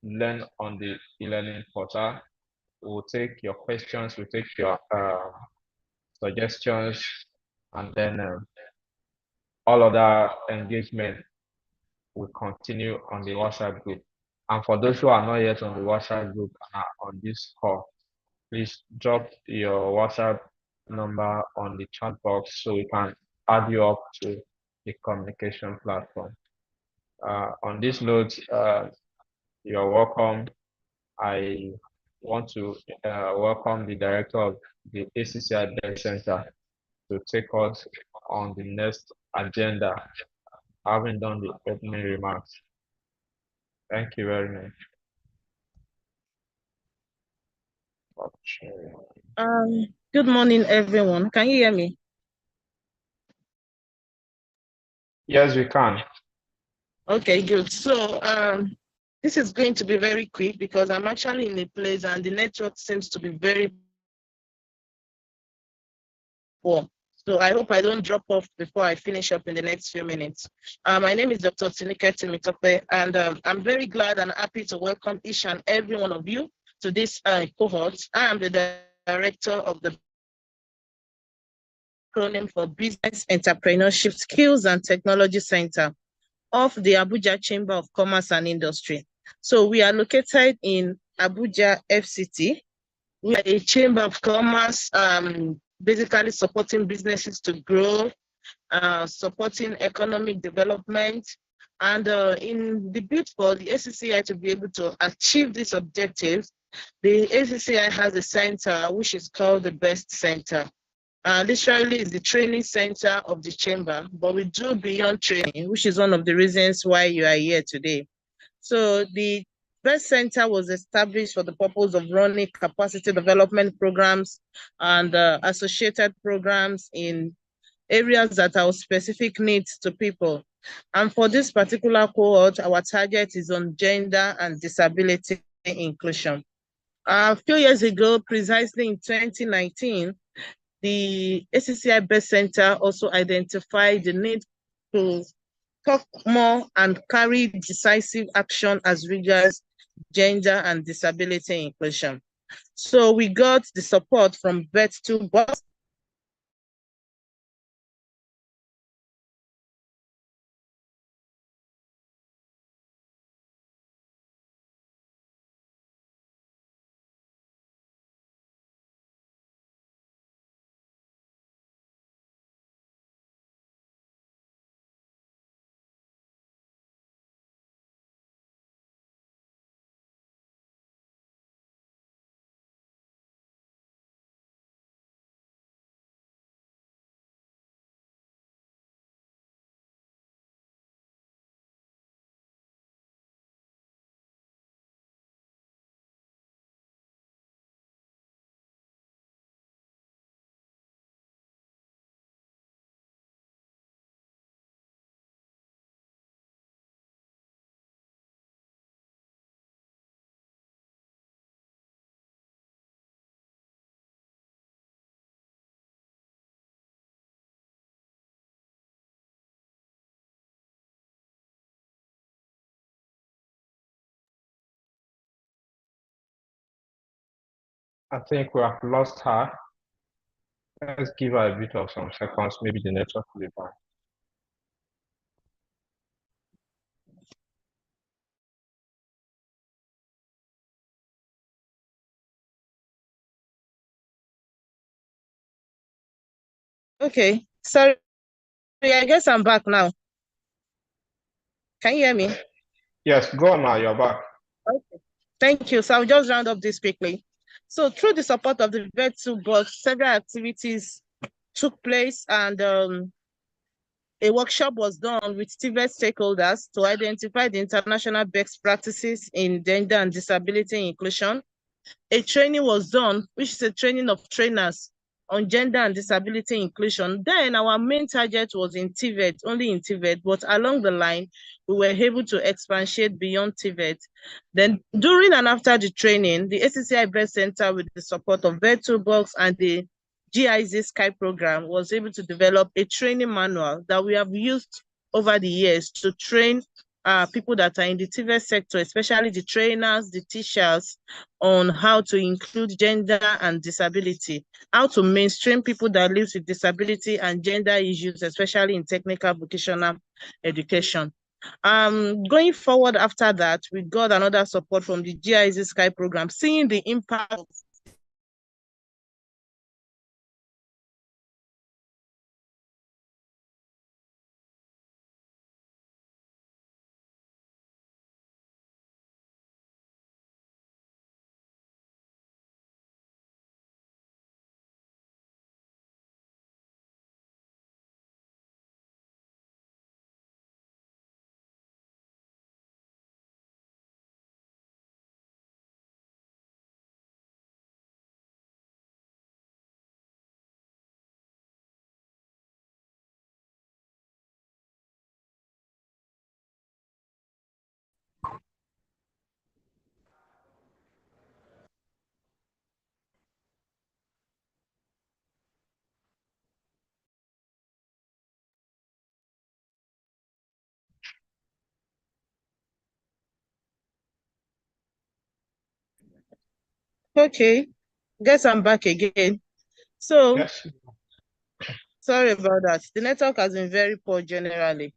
learn on the e-learning portal. We'll take your questions, we'll take your suggestions, and then all other engagement will continue on the WhatsApp group. And for those who are not yet on the WhatsApp group and are on this call, please drop your WhatsApp number on the chat box so we can add you up to the communication platform. On this note, you're welcome. I want to welcome the director of the ACCI-BEST Center to take us on the next agenda, having done the opening remarks. Thank you very much. Good morning, everyone. Can you hear me? Yes, we can. Okay, good. So this is going to be very quick because I'm actually in a place and the network seems to be very poor. So I hope I don't drop off before I finish up in the next few minutes. My name is Dr. Tinike Timitope, and I'm very glad and happy to welcome each and every one of you to this cohort. I am the director of the acronym for Business Entrepreneurship Skills and Technology Center of the Abuja Chamber of Commerce and Industry. So we are located in Abuja FCT. We are a Chamber of Commerce, basically supporting businesses to grow, supporting economic development, and in the bid for the ACCI to be able to achieve these objectives, the ACCI has a center which is called the BEST Center. Literally is the training center of the chamber, but we do beyond training, which is one of the reasons why you are here today. So the BEST Center was established for the purpose of running capacity development programs and associated programs in areas that are of specific needs to people. And for this particular cohort, our target is on gender and disability inclusion. A few years ago, precisely in 2019, the ACCI-BEST Center also identified the need to talk more and carry decisive action as regards gender and disability inclusion. So we got the support from Bet2Box. I think we have lost her. Let's give her a bit of some seconds, maybe the network will be back. Okay, sorry, I guess I'm back now. Can you hear me? Yes, go on now, you're back. Okay, thank you. So I'll just round up this quickly. So through the support of the Bet2Box, several activities took place and a workshop was done with TVET stakeholders to identify the international best practices in gender and disability inclusion. A training was done, which is a training of trainers on gender and disability inclusion. Then our main target was in TVET, only in TVET, but along the line, we were able to expatiate beyond TVET. Then during and after the training, the ACCI-BEST Center, with the support of Bet2Box and the GIZ Sky program, was able to develop a training manual that we have used over the years to train people that are in the TVET sector, especially the trainers, the teachers, on how to include gender and disability, how to mainstream people that live with disability and gender issues, especially in technical vocational education. Going forward after that, we got another support from the GIZ-SKY program, seeing the impact of okay, guess I'm back again. So Yes. sorry about that. The network has been very poor generally.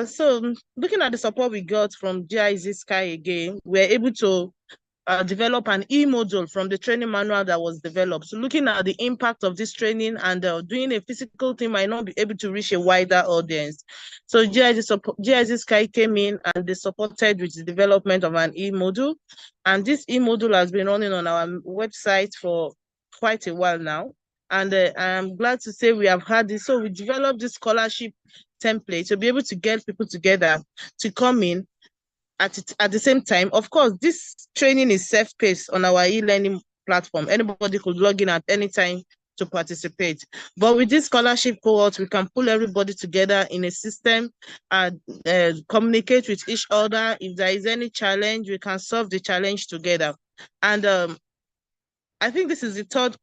So looking at the support we got from GIZ-SKY again, we're able to develop an e-module from the training manual that was developed. So looking at the impact of this training and doing a physical thing might not be able to reach a wider audience. So GIZ-SKY came in and they supported with the development of an e-module. And this e-module has been running on our website for quite a while now. And I'm glad to say we have had this. So we developed this scholarship template to be able to get people together to come in at the same time. Of course, this training is self-paced on our e-learning platform. Anybody could log in at any time to participate. But with this scholarship cohort, we can pull everybody together in a system and communicate with each other. If there is any challenge, we can solve the challenge together. And I think this is the third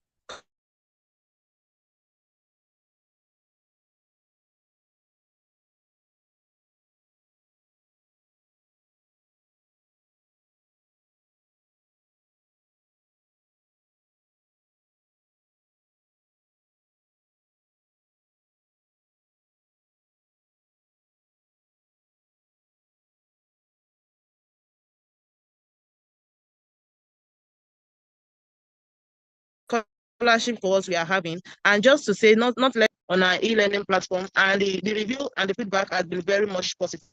scholarship course we are having. And just to say, not less on our e-learning platform, and the review and the feedback has been very much positive.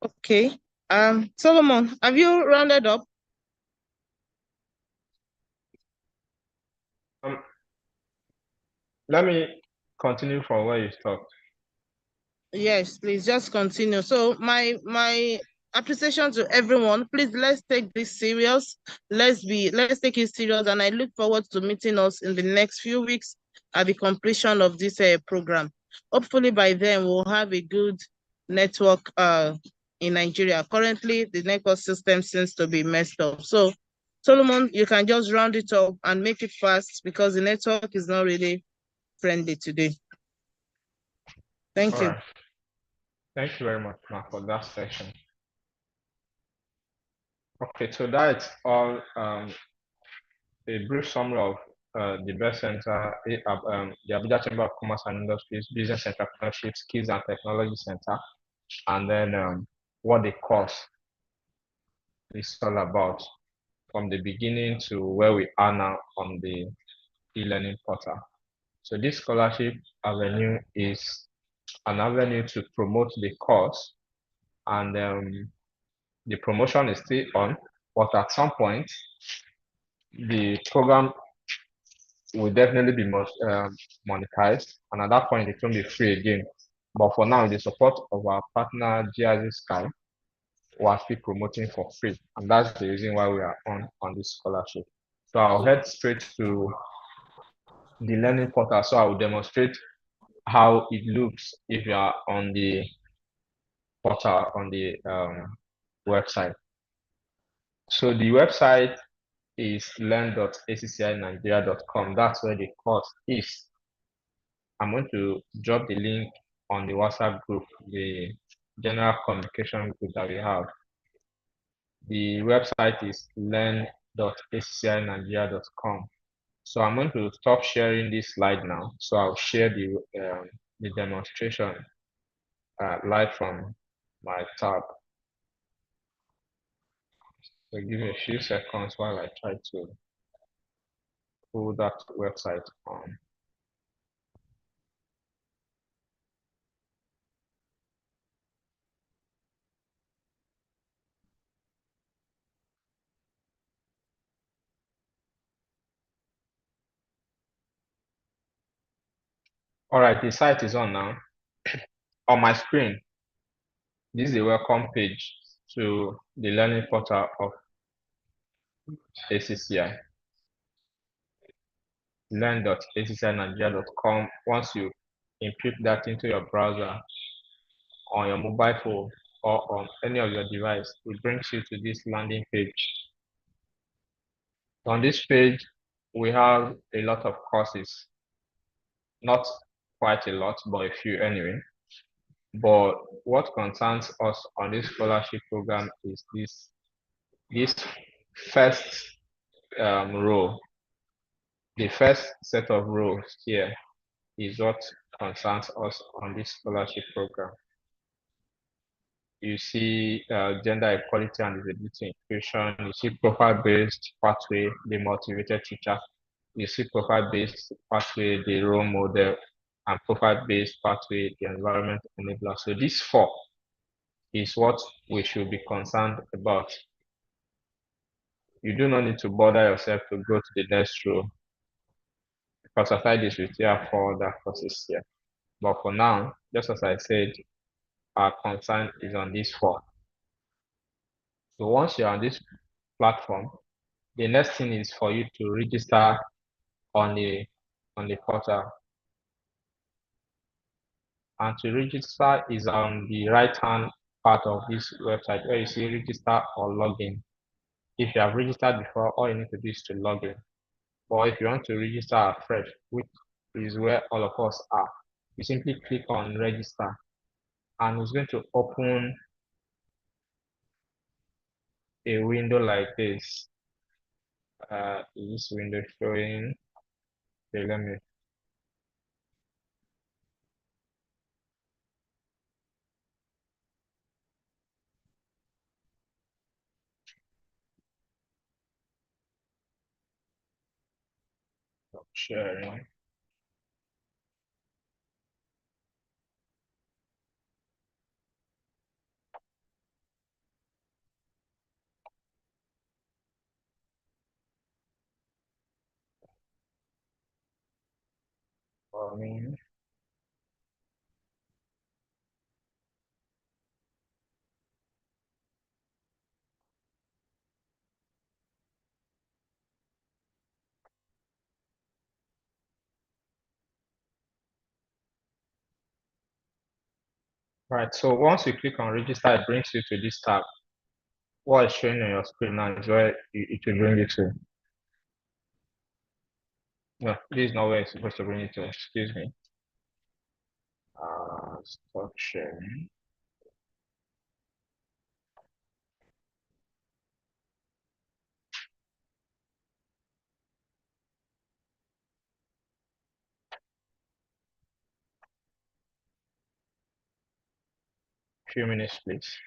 Okay. Solomon, have you rounded up? Um, Let me continue from where you stopped. Yes, please just continue. So my appreciation to everyone. Please let's take this serious. Let's take it serious, and I look forward to meeting us in the next few weeks at the completion of this program. Hopefully by then we'll have a good network in Nigeria. Currently, the network system seems to be messed up. So Solomon, you can just round it up and make it fast because the network is not really friendly today. Thank All you. right. Thank you very much, Ma, for that section. Okay, so that's all a brief summary of the BEST Center, the Abuja Chamber of Commerce and Industries Business Entrepreneurship Skills and Technology Center, and then what the course is all about from the beginning to where we are now on the e-learning portal. So this scholarship avenue is an avenue to promote the course, and the promotion is still on, but at some point, the program will definitely be monetized, and at that point, it won't be free again. But for now, with the support of our partner GIZ Sky, we are still promoting for free, and that's the reason why we are on this scholarship. So I'll head straight to the learning portal. So I will demonstrate how it looks if you are on the portal on the website. So the website is learn.accinigeria.com. That's where the course is. I'm going to drop the link on the WhatsApp group, the general communication group that we have. The website is learn.accinigeria.com. So I'm going to stop sharing this slide now. So I'll share the demonstration live from my tab. So give me a few seconds while I try to pull that website on. All right, the site is on now. On my screen, this is the welcome page to the learning portal of ACCI. Learn.accinigeria.com. Once you input that into your browser on your mobile phone or on any of your device, it brings you to this landing page. On this page, we have a lot of courses, not quite a lot, but a few anyway. But what concerns us on this scholarship program is this first row. The first set of rows here is what concerns us on this scholarship program. You see gender equality and disability inclusion. You see profile-based pathway, the motivated teacher. You see profile-based pathway, the role model, and profile-based pathway, the environment enabler. So these four is what we should be concerned about. You do not need to bother yourself to go to the next row, because aside this, we still have four other courses here. But for now, just as I said, our concern is on these four. So once you're on this platform, the next thing is for you to register on the portal. And to register is on the right-hand part of this website where you see register or login. If you have registered before, all you need to do is to log in. Or if you want to register afresh, which is where all of us are, you simply click on register, and it's going to open a window like this. Is this window showing? Okay, let me. Stop sharing. For me. Right, so once you click on register, it brings you to this tab. What is showing on your screen now is where it will bring you to. No, this is not where it's supposed to bring you to. Excuse me. Stop sharing. Few minutes, please.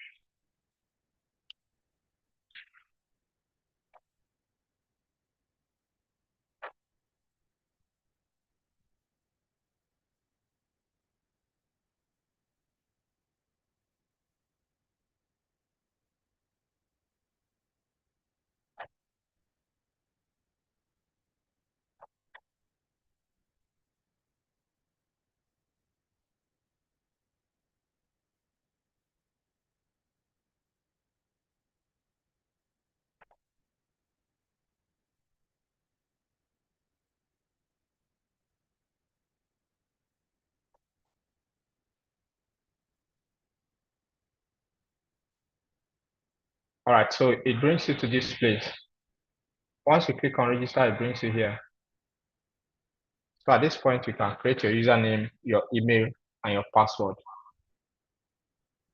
All right, so it brings you to this place. Once you click on register, it brings you here. So at this point, you can create your username, your email, and your password.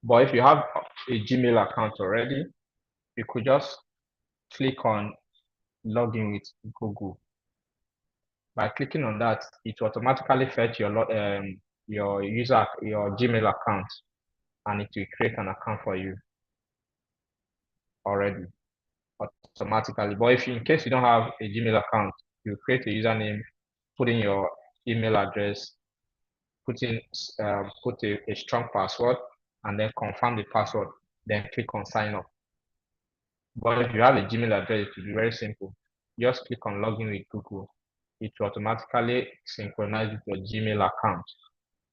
But if you have a Gmail account already, you could just click on login with Google. By clicking on that, it will automatically fetch your Gmail account, and it will create an account for you already automatically. But if in case you don't have a Gmail account, you create a username, put in your email address, put a strong password, and then confirm the password. Then click on sign up. But if you have a Gmail address, it will be very simple. Just click on login with Google. It will automatically synchronize with your Gmail account,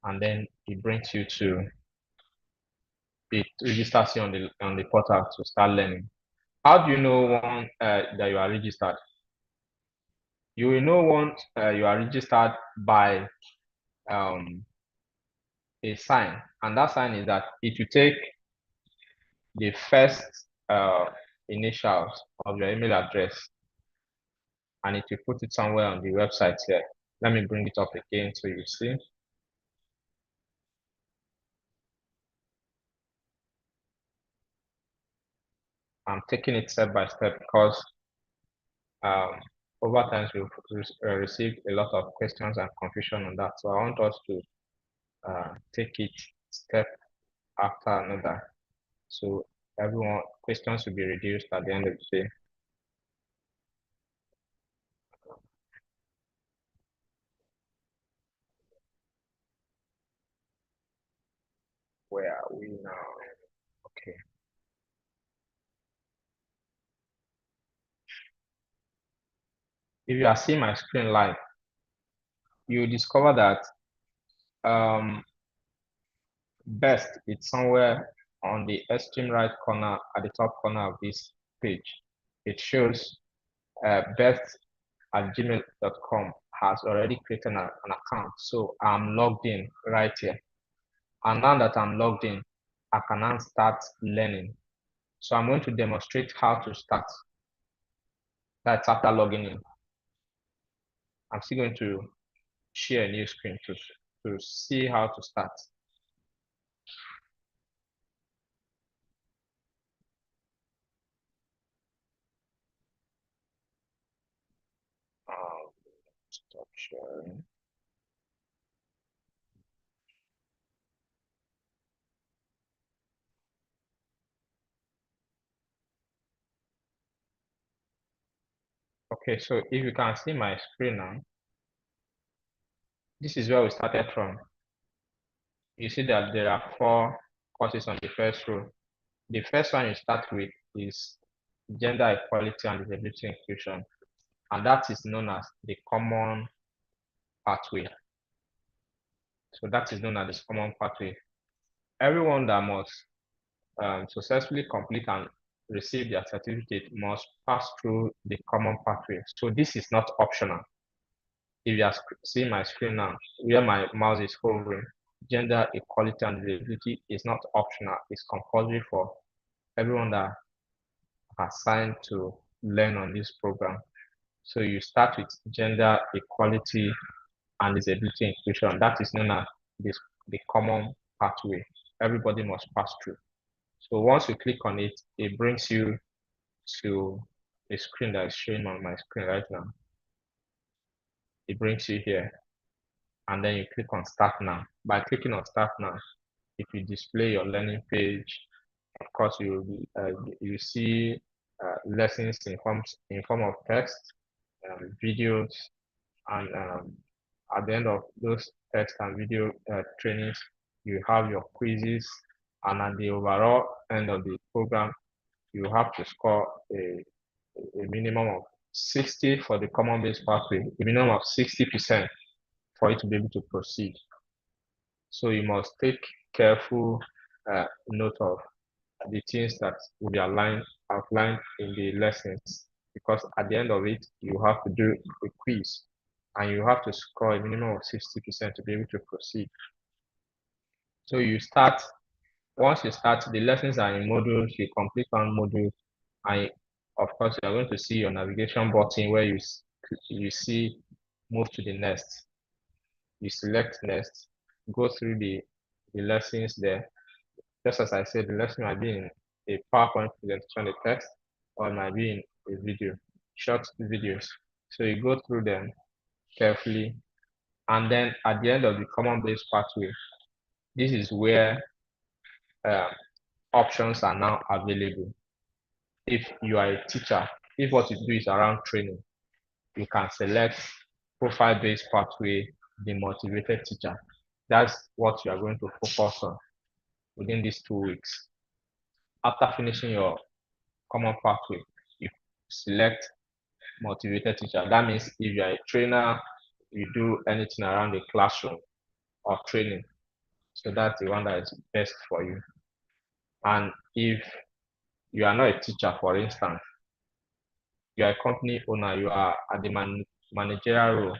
and then it brings you to it registers you on the portal to start learning. How do you know that you are registered? You will know once you are registered by a sign, and that sign is that it will take the first initials of your email address, and it will put it somewhere on the website here. Let me bring it up again so you see. I'm taking it step by step because over time we've received a lot of questions and confusion on that. So I want us to take it step after another. So everyone questions will be reduced at the end of the day. Where are we now? Okay. If you are seeing my screen live, you discover that best it's somewhere on the extreme right corner at the top corner of this page. It shows best@gmail.com has already created an account. So I'm logged in right here. And now that I'm logged in, I can now start learning. So I'm going to demonstrate how to start. That's after logging in. I'm still going to share a new screen to see how to start. Stop sharing. Okay, so if you can see my screen now, this is where we started from. You see that there are 4 courses on the first row. The first one you start with is gender equality and disability inclusion, and that is known as the common pathway. So that is known as the common pathway. Everyone that must successfully complete and receive their certificate must pass through the common pathway. So this is not optional. If you are seeing my screen now, where my mouse is hovering, gender equality and disability is not optional, it's compulsory for everyone that has signed to learn on this program. So you start with gender equality and disability inclusion. That is known as the common pathway. Everybody must pass through. So once you click on it, it brings you to a screen that is showing on my screen right now. It brings you here, and then you click on Start Now. By clicking on Start Now, it will display your learning page. Of course, you see lessons in form of text, videos, and at the end of those text and video trainings, you have your quizzes, and at the overall end of the program, you have to score a minimum of 60 for the common base pathway, a minimum of 60% for you to be able to proceed. So you must take careful note of the things that will be outlined in the lessons, because at the end of it, you have to do a quiz and you have to score a minimum of 60% to be able to proceed. So once you start, the lessons are in modules, you complete one module, and of course, you're going to see your navigation button where you see move to the next. You select next, go through the lessons there. Just as I said, the lesson might be in a PowerPoint presentation, a text, or it might be in a video, short videos. So you go through them carefully. And then at the end of the common base pathway, this is where options are now available. If you are a teacher, if what you do is around training, you can select profile-based pathway, the motivated teacher. That's what you are going to focus on within these 2 weeks. After finishing your common pathway, you select motivated teacher. That means if you are a trainer, you do anything around the classroom or training. So that's the one that is best for you. And if you are not a teacher, for instance, you are a company owner, you are at the managerial role,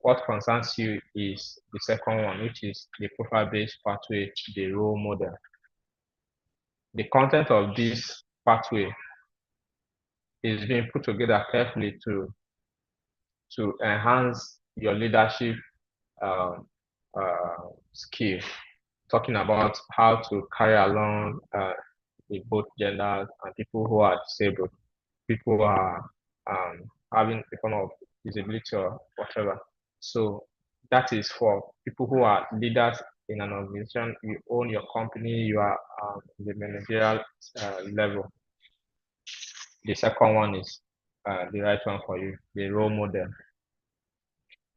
what concerns you is the second one, which is the profile-based pathway, the role model. The content of this pathway is being put together carefully to enhance your leadership skill, talking about how to carry along both genders and people who are disabled, people who are having a form of disability or whatever. So that is for people who are leaders in an organization. You own your company, you are the managerial level. The second one is the right one for you, the role model.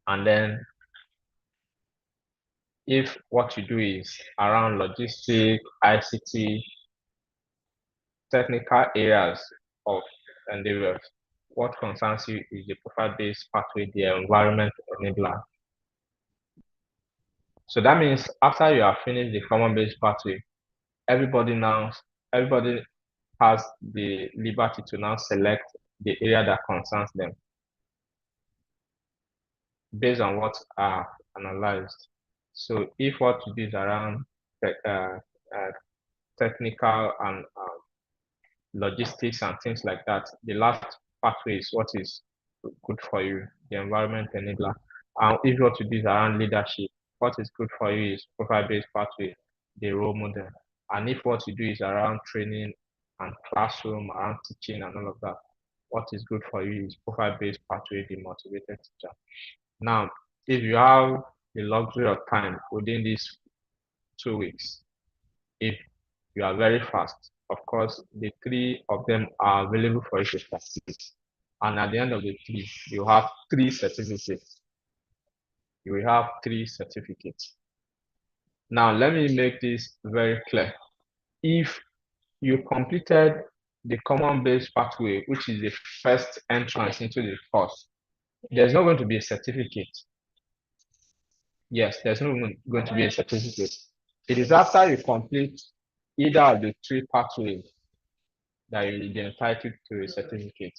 And then if what you do is around logistics, ICT, technical areas of endeavors, what concerns you is the profile-based pathway, the environment enabler. So that means after you have finished the common-based pathway, everybody has the liberty to now select the area that concerns them based on what are analyzed. So if what you do is around technical and logistics and things like that, the last pathway is what is good for you, the environment enabler. And if what you do is around leadership, what is good for you is profile-based pathway, the role model. And if what you do is around training and classroom, around teaching and all of that, what is good for you is profile-based pathway, the motivated teacher. Now, if you have the luxury of time within these 2 weeks, if you are very fast, of course, the 3 of them are available for you to practice. And at the end of the 3, you have 3 certificates. You will have 3 certificates. Now, let me make this very clear. If you completed the common base pathway, which is the first entrance into the course, there's not going to be a certificate. Yes, there's not going to be a certificate. It is after you complete either of the 3 pathways that you will be entitled to a certificate.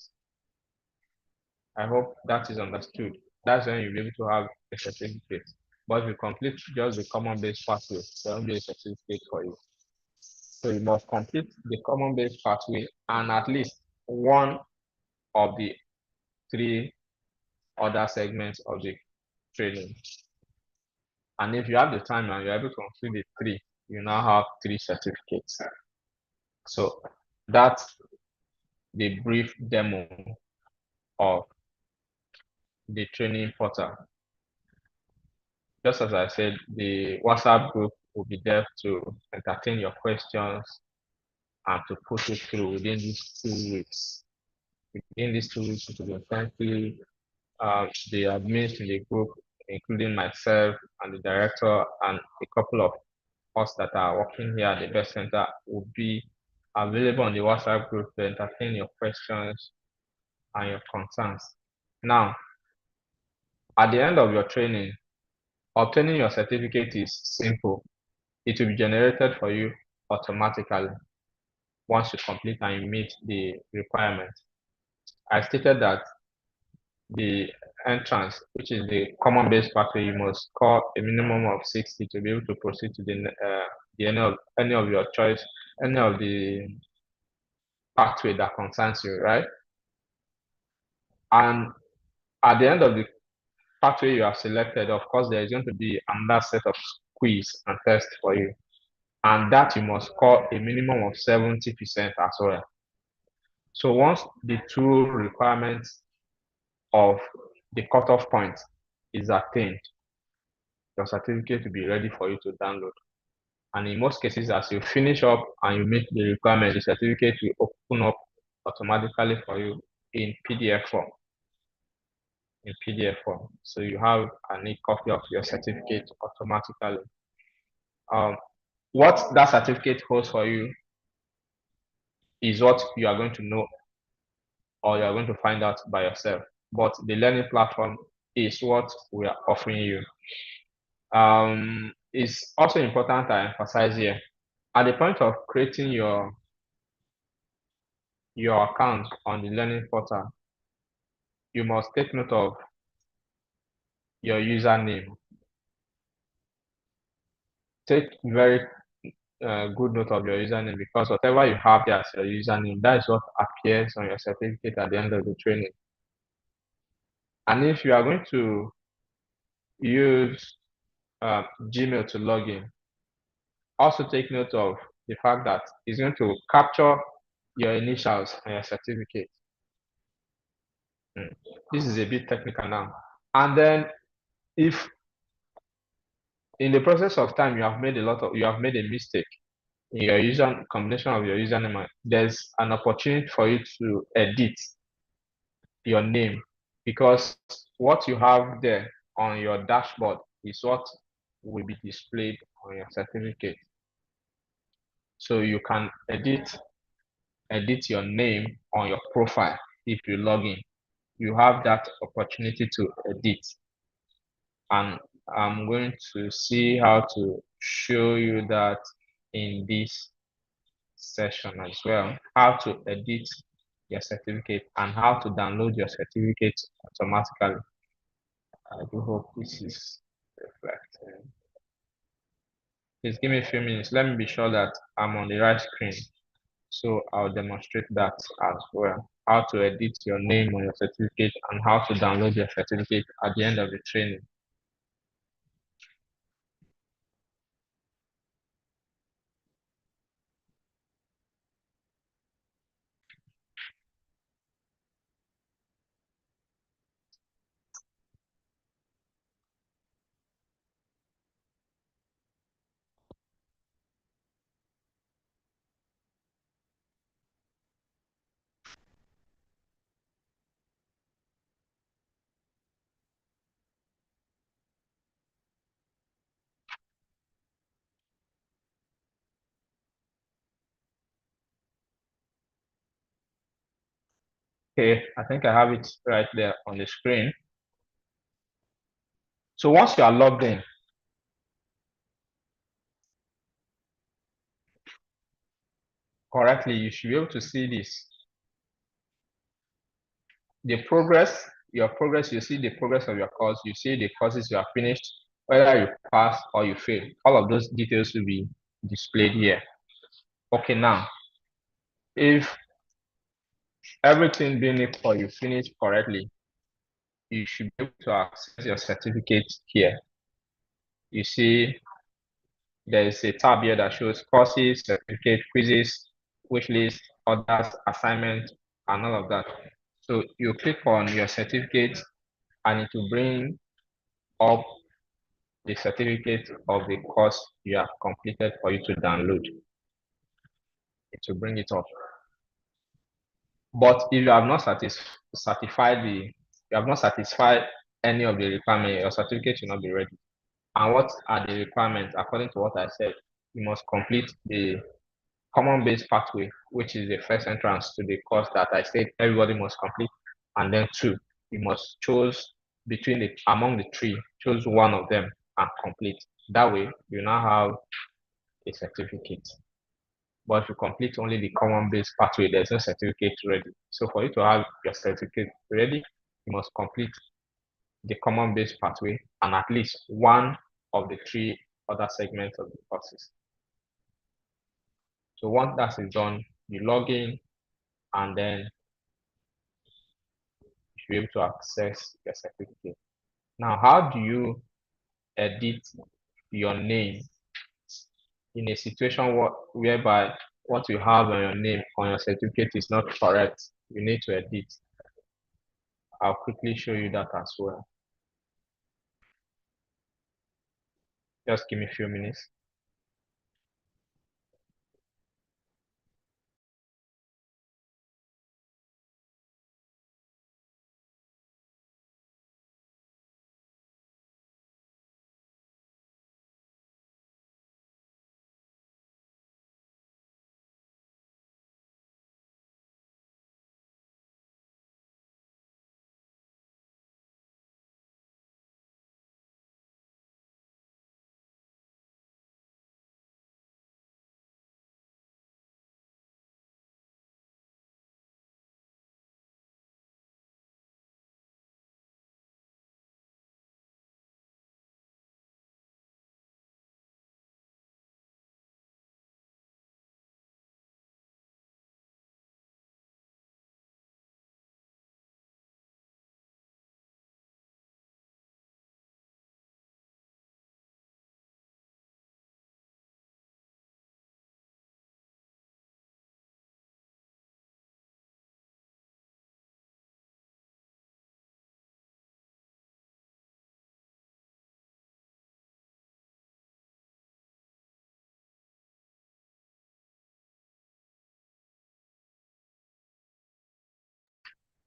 I hope that is understood. That's when you'll be able to have a certificate. But if you complete just the common base pathway, there won't be a certificate for you. So you must complete the common base pathway and at least one of the three other segments of the training. And if you have the time and you're able to complete the three, you now have 3 certificates. So that's the brief demo of the training portal. Just as I said, the WhatsApp group will be there to entertain your questions and to put you through within these 2 weeks. Within these 2 weeks, it will be intensely the admins in the group, including myself and the director and a couple of us that are working here at the Best Center, will be available on the WhatsApp group to entertain your questions and your concerns. Now, at the end of your training, obtaining your certificate is simple. It will be generated for you automatically once you complete and you meet the requirements. I stated that the entrance, which is the common base pathway, you must score a minimum of 60 to be able to proceed to the any of your choice, any of the pathway that concerns you, right? And at the end of the pathway you have selected, of course, there is going to be another set of quiz and tests for you. And that you must score a minimum of 70% as well. So once the 2 requirements of the cutoff point is attained, your certificate will be ready for you to download. And in most cases, as you finish up and you meet the requirement, the certificate will open up automatically for you in PDF form. In PDF form. So you have a neat copy of your certificate automatically. What that certificate holds for you is what you are going to know or you are going to find out by yourself. But the learning platform is what we are offering you. It's also important to emphasize here, at the point of creating your account on the learning portal, you must take note of your username. Take very good note of your username, because whatever you have there as your username, that is what appears on your certificate at the end of the training. And if you are going to use Gmail to log in, also take note of the fact that it's going to capture your initials on your certificate. This is a bit technical now. And then if in the process of time you have made a mistake in your combination of your username, there's an opportunity for you to edit your name, because what you have there on your dashboard is what will be displayed on your certificate. So you can edit your name on your profile. If you log in, you have that opportunity to edit. And I'm going to see how to show you that in this session as well, how to edit your certificate and how to download your certificate automatically. I do hope this is reflecting. Please give me a few minutes. Let me be sure that I'm on the right screen. So I'll demonstrate that as well. How to edit your name on your certificate and how to download your certificate at the end of the training. Okay, I think I have it right there on the screen. So once you are logged in, correctly, you should be able to see this. The progress, your progress, you see the progress of your course, you see the courses you have finished, whether you pass or you fail. All of those details will be displayed here. Okay, now, if everything being equal, you finish correctly, you should be able to access your certificate here. You see, there is a tab here that shows courses, certificate, quizzes, wish list, others, assignment, and all of that. So you click on your certificate and it will bring up the certificate of the course you have completed for you to download. It will bring it up. But if you have not satisfied any of the requirements, your certificate will not be ready. And what are the requirements? According to what I said, you must complete the common base pathway, which is the first entrance to the course that I said everybody must complete. And then two, you must choose among the three, choose one of them and complete. That way, you now have a certificate. But if you complete only the common base pathway, there's no certificate ready. So for you to have your certificate ready, you must complete the common base pathway and at least one of the three other segments of the courses. So once that is done, you log in and then you should be able to access your certificate. Now, how do you edit your name in a situation whereby what you have on your name on your certificate is not correct? You need to edit. I'll quickly show you that as well. Just give me a few minutes.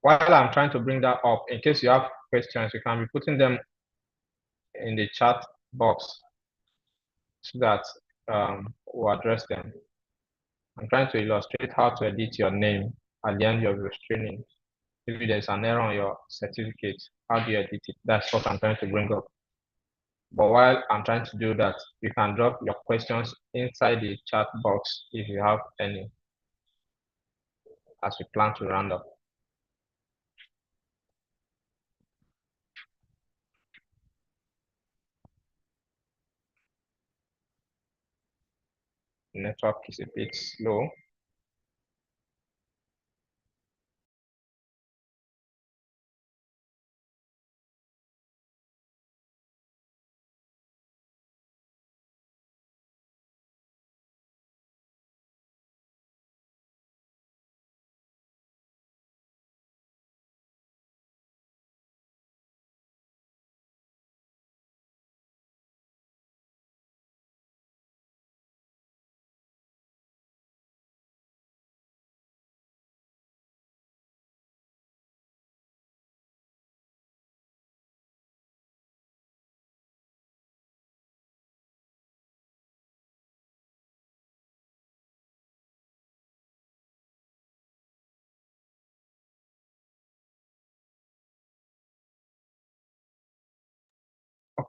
While I'm trying to bring that up, in case you have questions, you can be putting them in the chat box so that we'll address them. I'm trying to illustrate how to edit your name at the end of your training. If there's an error on your certificate, how do you edit it? That's what I'm trying to bring up. But while I'm trying to do that, you can drop your questions inside the chat box if you have any, as we plan to round up. Network is a bit slow.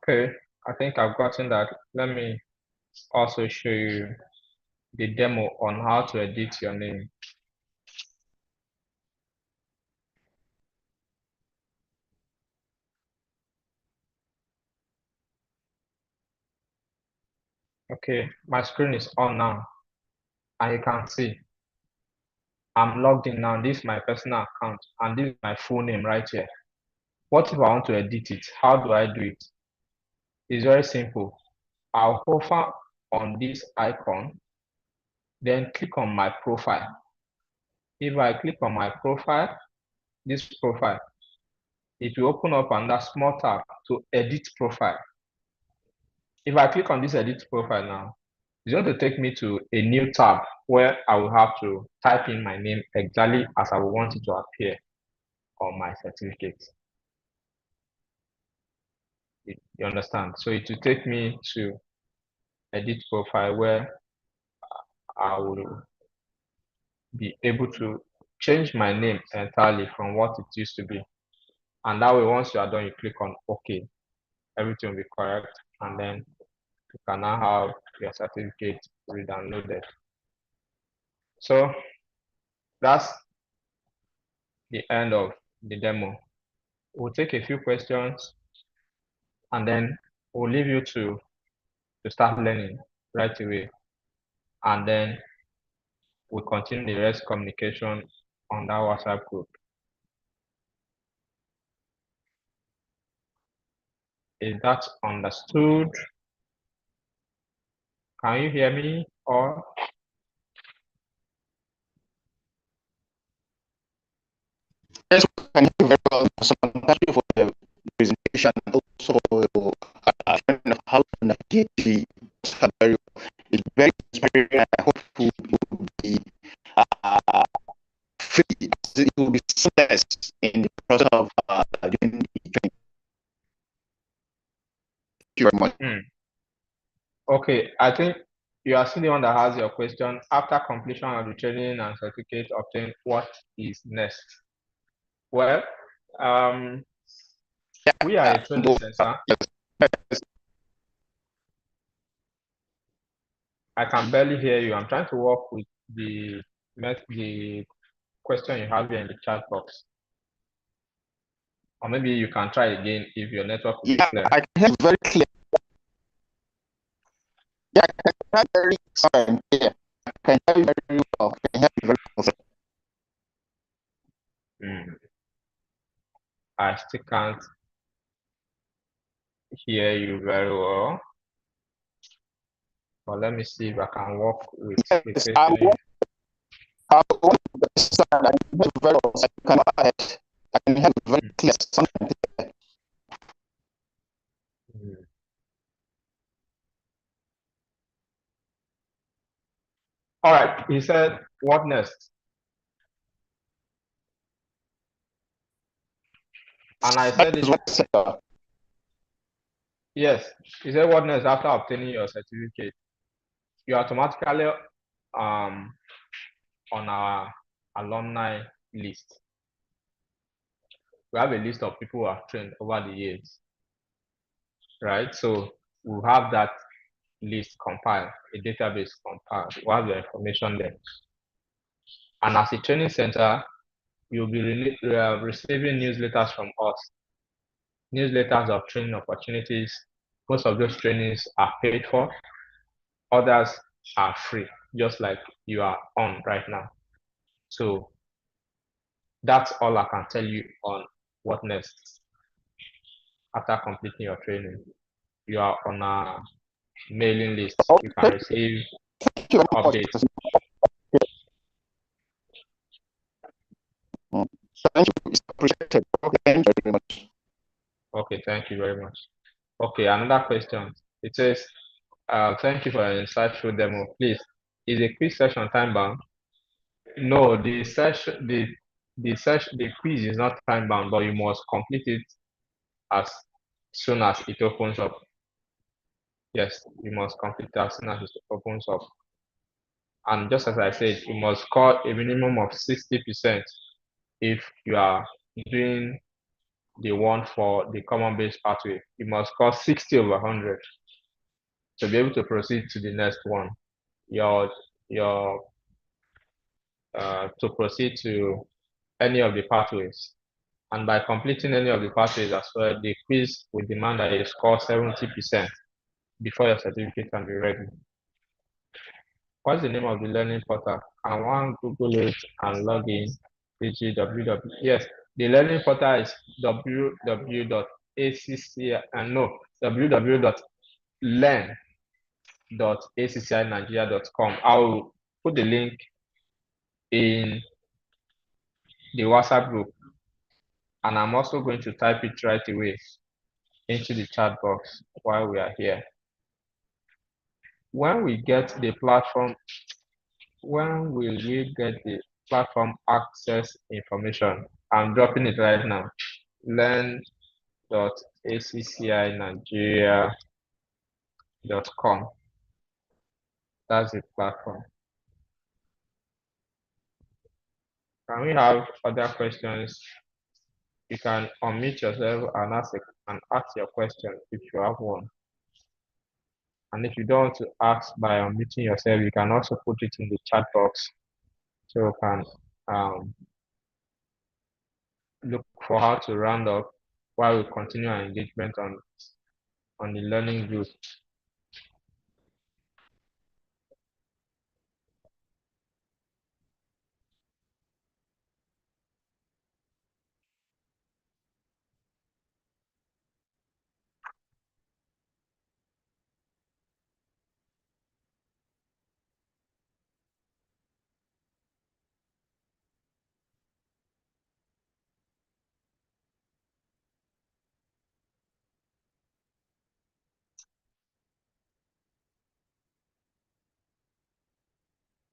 Okay, I think I've gotten that. Let me also show you the demo on how to edit your name. Okay, my screen is on now, and you can see I'm logged in now. This is my personal account, and this is my full name right here. What if I want to edit it? How do I do it? It's very simple. I'll hover on this icon, then click on my profile. If I click on my profile, this profile, it will open up under small tab to edit profile. If I click on this edit profile now, it's going to take me to a new tab where I will have to type in my name exactly as I would want it to appear on my certificate. You understand? So it will take me to edit profile where I will be able to change my name entirely from what it used to be. And that way, once you are done, you click on OK. Everything will be correct. And then you can now have your certificate re-downloaded. So that's the end of the demo. We'll take a few questions and then we'll leave you to start learning right away. And then we'll continue the rest communication on that WhatsApp group. Is that understood? Can you hear me or? Yes, we can hear you very well. So thank you for the presentation and also showing how to navigate the vocabulary. It's very inspiring. I hope it will be free. It will be seamless in the process of doing the training. Thank you very much. Okay, I think you are still the one that has your question. After completion of the training and certificate obtained, what is next? Well, we are a training center. Yes. I can barely hear you. I'm trying to work with the question you have here in the chat box. Or maybe you can try again if your network will be clear. I can hear you very clear. Yeah, I can hear very clear. I can hear you very well. I can hear you very well. I still can't hear you very well. But let me see if I can work with the question. I want to understand. I can hear you very well. So I can go ahead. I can hear you very clear. All right, he said, what next? And I said it. Yes, he said, what next after obtaining your certificate? You automatically on our alumni list. We have a list of people who have trained over the years, right? So we'll have that list compiled, a database compiled. We'll have the information there. And as a training center, you'll be receiving newsletters from us, newsletters of training opportunities. Most of those trainings are paid for. Others are free, just like you are on right now. So that's all I can tell you on what next after completing your training. You are on a mailing list. You can receive updates. Thank you. It's appreciated. Thank you very much. Okay, thank you very much. Okay, another question. It says, thank you for an insightful demo. Please, is a quiz session time bound? No, the quiz is not time bound, but you must complete it as soon as it opens up. Yes, you must complete it as soon as it opens up. And just as I said, you must score a minimum of 60% if you are doing the one for the common base pathway. You must score 60 over 100 to be able to proceed to the next one. To proceed to any of the pathways. And by completing any of the pathways as well, the quiz will demand that you score 70%. before your certificate can be ready. What's the name of the learning portal? Can one Google it and log in? www. Yes, the learning portal is www.learn.accinigeria.com. I'll put the link in the WhatsApp group, and I'm also going to type it right away into the chat box while we are here. When we get the platform, when will we get the platform access information? I'm dropping it right now. Learn.accinigeria.com. That's the platform. Can we have other questions? You can unmute yourself and ask your question if you have one. And if you don't want to ask by unmuting yourself, you can also put it in the chat box so you can look for how to round up while we continue our engagement on the learning group.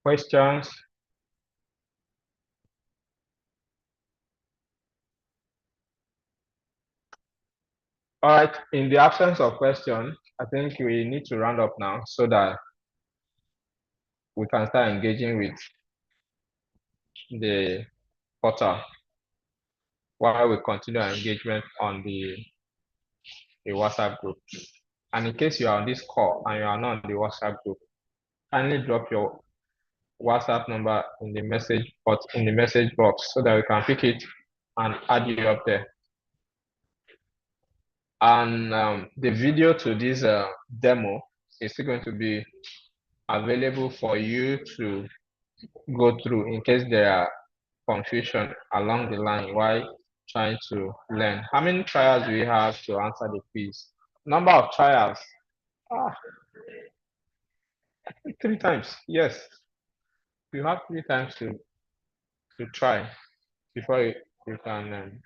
Questions? All right, in the absence of questions, I think we need to round up now so that we can start engaging with the portal while we continue our engagement on the WhatsApp group. And in case you are on this call and you are not on the WhatsApp group, kindly drop your WhatsApp number in the message box so that we can pick it and add you up there. And the video to this demo is still going to be available for you to go through in case there are confusion along the line while trying to learn. How many trials do we have to answer the quiz? Number of trials? 3 times. Yes, you have 3 times to try before you can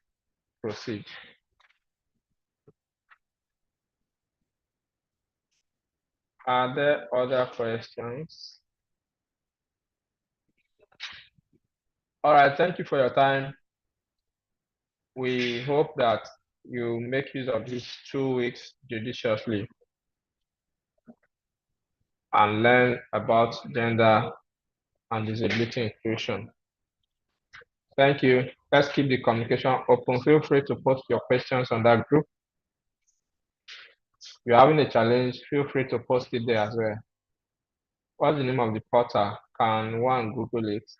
proceed. Are there other questions? All right, thank you for your time. We hope that you make use of these 2 weeks judiciously and learn about gender and disability inclusion. Thank you. Let's keep the communication open. Feel free to post your questions on that group. If you're having a challenge, feel free to post it there as well. What's the name of the portal? Can one Google it?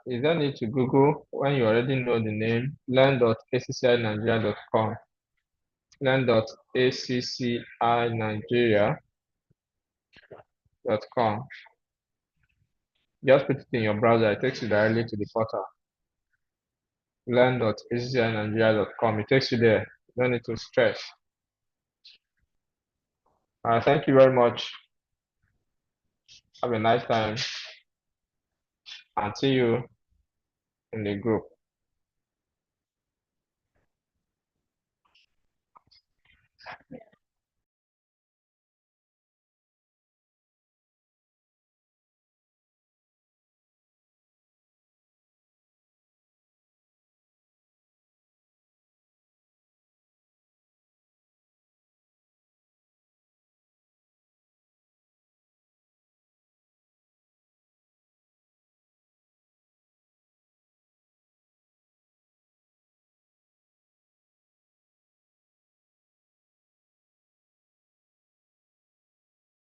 Is there need to Google when you already know the name? Learn.accinigeria.com. Learn.accinigeria.com. Just put it in your browser, it takes you directly to the portal. Learn.accinigeria.com. It takes you there. You don't need to stress. Thank you very much. Have a nice time. And see you in the group.